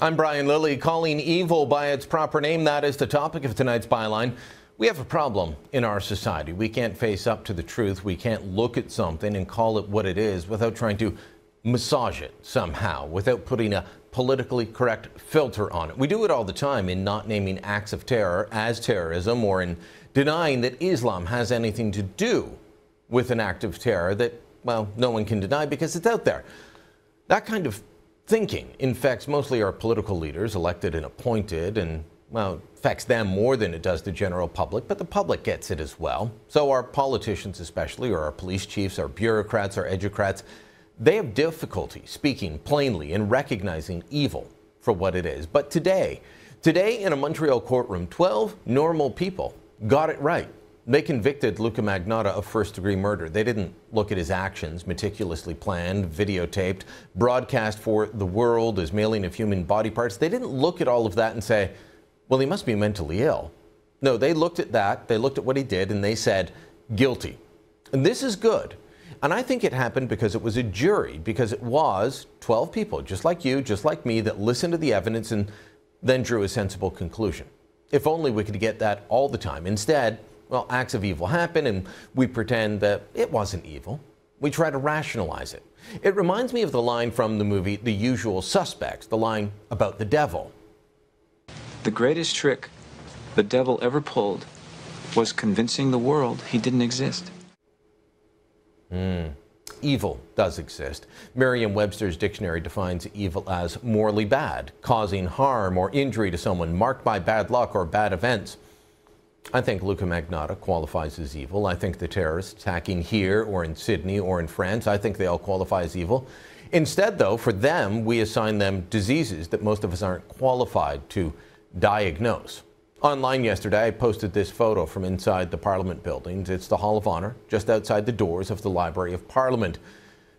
I'm Brian Lilly. Calling evil by its proper name, that is the topic of tonight's byline. We have a problem in our society. We can't face up to the truth. We can't look at something and call it what it is without trying to massage it somehow, without putting a politically correct filter on it. We do it all the time in not naming acts of terror as terrorism, or in denying that Islam has anything to do with an act of terror that, well, no one can deny because it's out there. That kind of thinking infects mostly our political leaders, elected and appointed, and, well, affects them more than it does the general public, but the public gets it as well. So our politicians especially, or our police chiefs, our bureaucrats, our educrats, they have difficulty speaking plainly and recognizing evil for what it is. But today in a Montreal courtroom, 12 normal people got it right. They convicted Luka Magnotta of first-degree murder. They didn't look at his actions, meticulously planned, videotaped, broadcast for the world as mailing of human body parts. They didn't look at all of that and say, well, he must be mentally ill. No, they looked at that, they looked at what he did, and they said, guilty. And this is good. And I think it happened because it was a jury, because it was 12 people, just like you, just like me, that listened to the evidence and then drew a sensible conclusion. If only we could get that all the time. Instead, well, acts of evil happen and we pretend that it wasn't evil. We try to rationalize it. It reminds me of the line from the movie The Usual Suspects, the line about the devil. The greatest trick the devil ever pulled was convincing the world he didn't exist. Evil does exist. Merriam-Webster's dictionary defines evil as morally bad, causing harm or injury to someone, marked by bad luck or bad events. I think Luka Magnotta qualifies as evil. I think the terrorists attacking here or in Sydney or in France, I think they all qualify as evil. Instead, though, for them, we assign them diseases that most of us aren't qualified to diagnose. Online yesterday, I posted this photo from inside the Parliament buildings. It's the Hall of Honor, just outside the doors of the Library of Parliament.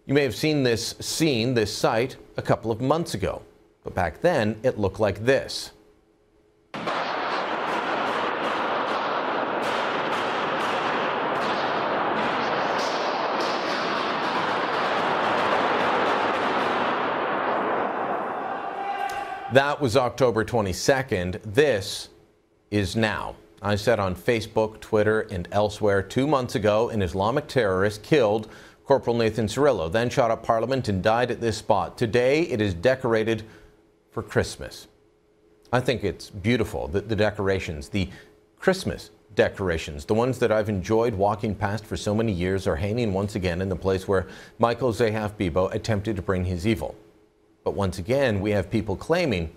You may have seen this site, a couple of months ago. But back then, it looked like this. That was October 22nd. This is now. I said on Facebook, Twitter, and elsewhere 2 months ago, an Islamic terrorist killed Corporal Nathan Cirillo, then shot up Parliament and died at this spot. Today, it is decorated for Christmas. I think it's beautiful that the decorations, the Christmas decorations, the ones that I've enjoyed walking past for so many years, are hanging once again in the place where Michael Zehaf-Bibo attempted to bring his evil. But once again, we have people claiming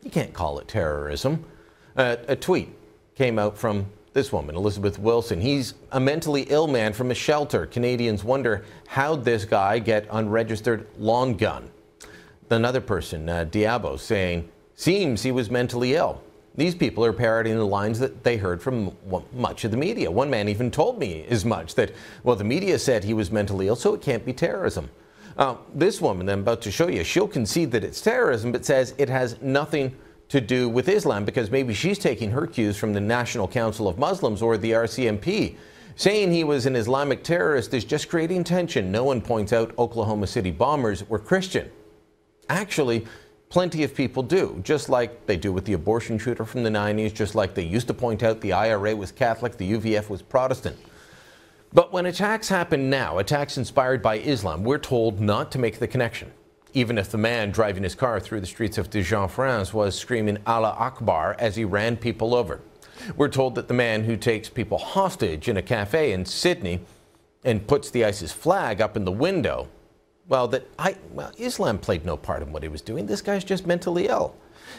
you can't call it terrorism. A tweet came out from this woman, Elizabeth Wilson. He's a mentally ill man from a shelter. Canadians wonder how'd this guy get unregistered long gun. Another person, Diabo, saying, seems he was mentally ill. These people are parroting the lines that they heard from much of the media. One man even told me as much, that, well, the media said he was mentally ill, so it can't be terrorism. This woman I'm about to show you, she'll concede that it's terrorism, but says it has nothing to do with Islam because maybe she's taking her cues from the National Council of Muslims or the RCMP. Saying he was an Islamic terrorist is just creating tension. No one points out Oklahoma City bombers were Christian. Actually, plenty of people do, just like they do with the abortion shooter from the 90s, just like they used to point out the IRA was Catholic, the UVF was Protestant. But when attacks happen now, attacks inspired by Islam, we're told not to make the connection. Even if the man driving his car through the streets of Dijon, France, was screaming Allah Akbar as he ran people over. We're told that the man who takes people hostage in a cafe in Sydney and puts the ISIS flag up in the window, well, Islam played no part in what he was doing. This guy's just mentally ill.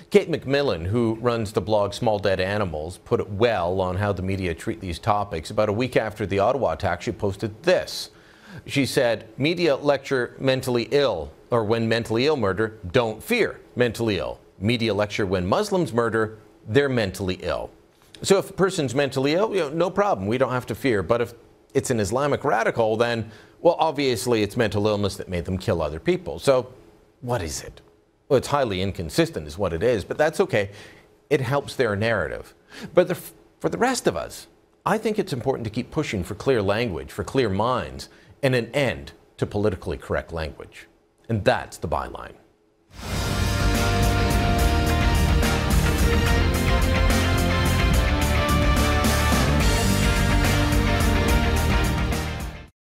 Kate McMillan, who runs the blog Small Dead Animals, put it well on how the media treat these topics. About a week after the Ottawa attack, she posted this. She said, media lecture mentally ill, or when mentally ill murder, don't fear mentally ill. Media lecture when Muslims murder, they're mentally ill. So if a person's mentally ill, no problem, we don't have to fear. But if it's an Islamic radical, then, well, obviously it's mental illness that made them kill other people. So what is it? Well, it's highly inconsistent is what it is, but that's okay. It helps their narrative. But for the rest of us, I think it's important to keep pushing for clear language, for clear minds, and an end to politically correct language. And that's the byline.